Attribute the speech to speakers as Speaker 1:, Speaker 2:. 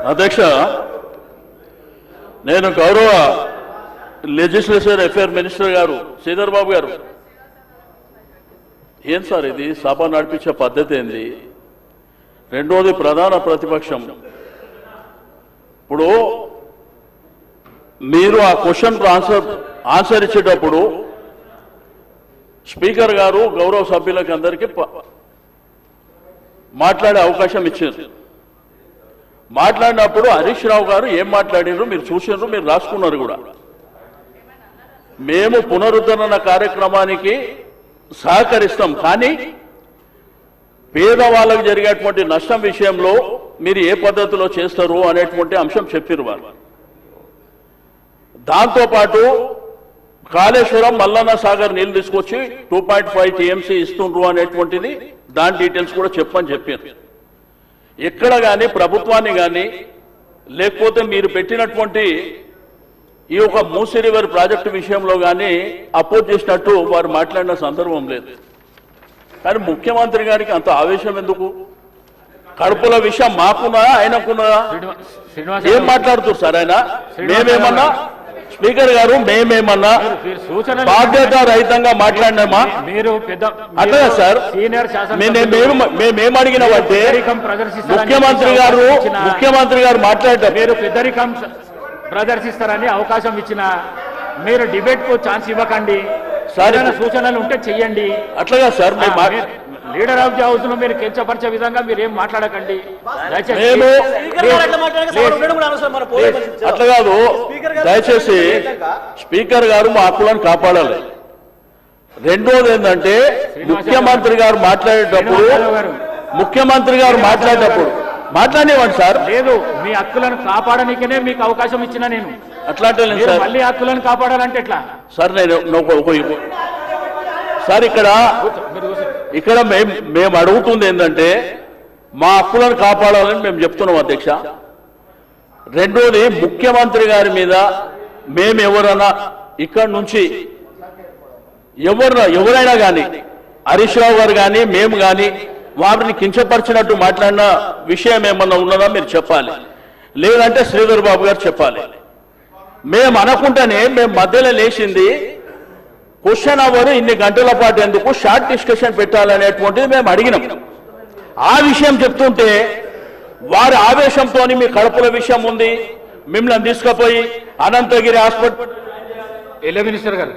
Speaker 1: అధ్యక్ష, నేను గౌరవ లెజిస్లేచర్ అఫేర్ మినిస్టర్ గారు శ్రీధర్ బాబు గారు, ఏం సార్ ఇది సభ నడిపించే పద్ధతి ఏంది? రెండోది ప్రధాన ప్రతిపక్షం. ఇప్పుడు మీరు ఆ క్వశ్చన్ ఆన్సర్ ఇచ్చేటప్పుడు స్పీకర్ గారు గౌరవ సభ్యులకు అందరికీ మాట్లాడే అవకాశం ఇచ్చారు. మాట్లాడినప్పుడు హరీష్ రావు గారు ఏం మాట్లాడినారు మీరు చూసినారు, మీరు రాసుకున్నారు కూడా. మేము పునరుద్ధరణ కార్యక్రమానికి సహకరిస్తాం, కానీ పేదవాళ్ళకు జరిగేటువంటి నష్టం విషయంలో మీరు ఏ పద్ధతిలో చేస్తారు అనేటువంటి అంశం చెప్పారు వారు. దాంతోపాటు కాళేశ్వరం మల్లన్న సాగర్ నీళ్లు తీసుకొచ్చి 2.5 TMC ఇస్తుండ్రు అనేటువంటిది దాని డీటెయిల్స్ కూడా చెప్పని చెప్పారు. ఎక్కడ కానీ ప్రభుత్వాన్ని కానీ లేకపోతే మీరు పెట్టినటువంటి ఈ యొక్క మూసీ రివర్ ప్రాజెక్టు విషయంలో కానీ అపోజ్ చేసినట్టు వారు మాట్లాడిన సందర్భం లేదు. కానీ ముఖ్యమంత్రి గారికి అంత ఆవేశం ఎందుకు? కడుపుల విషయం మాకున్నా ఆయనకున్నదా? ఏం మాట్లాడుతున్నారు సార్ ఆయన? మేమేమన్నా స్పీకర్ గారు మేమేమన్నా బాధ్యత రహితంగా మాట్లాడినామా? అట్లా సార్ మేమేం అడిగినామంటే ముఖ్యమంత్రి గారు మాట్లాడతారు,
Speaker 2: మీరు పెద్దరికం ప్రదర్శిస్తారని అవకాశం ఇచ్చిన మీరు డిబేట్ కు ఛాన్స్ ఇవ్వకండి. సరైన సూచనలు ఉంటే చెయ్యండి.
Speaker 1: అట్లాగా sir
Speaker 2: leader of the house లో మీరు కించపరిచే విధంగా మీరు ఏం మాట్లాడకండి.
Speaker 1: అట్లా కాదు, దయచేసి స్పీకర్ గారు మా హక్కులను కాపాడాలి. రెండోది ఏంటంటే ముఖ్యమంత్రి గారు మాట్లాడేటప్పుడు మాట్లాడేవాడు సార్.
Speaker 2: లేదు, మీ హక్కులను కాపాడనికనే మీకు అవకాశం ఇచ్చిన నేను.
Speaker 1: అట్లాంటి
Speaker 2: మళ్ళీ హక్కులను కాపాడాలంటే ఎట్లా
Speaker 1: సార్? నేను సార్ ఇక్కడ మేము అడుగుతుంది ఏంటంటే మా హక్కులను కాపాడాలని మేము చెప్తున్నాం అధ్యక్ష. రెండోది ముఖ్యమంత్రి గారి మీద మేము ఎవరైనా ఇక్కడ నుంచి ఎవరైనా కానీ హరీష్ రావు గారు కానీ మేము కానీ వారిని కించపరిచినట్టు మాట్లాడిన విషయం ఏమన్నా ఉన్నదా మీరు చెప్పాలి, లేదంటే శ్రీధర్ బాబు గారు చెప్పాలి. మేము అనుకుంటేనే మేము మధ్యలో లేచింది క్వశ్చన్ అవర్ ఇన్ని గంటల పాటు ఎందుకు షార్ట్ డిస్కషన్ పెట్టాలనేటువంటిది మేము అడిగినాం. ఆ విషయం చెప్తుంటే వారి ఆవేశంతో మీ కడుపుల విషయం ఉంది, మిమ్మల్ని తీసుకుపోయి అనంతగిరి హాస్పిటల్
Speaker 2: మినిస్టర్ గారు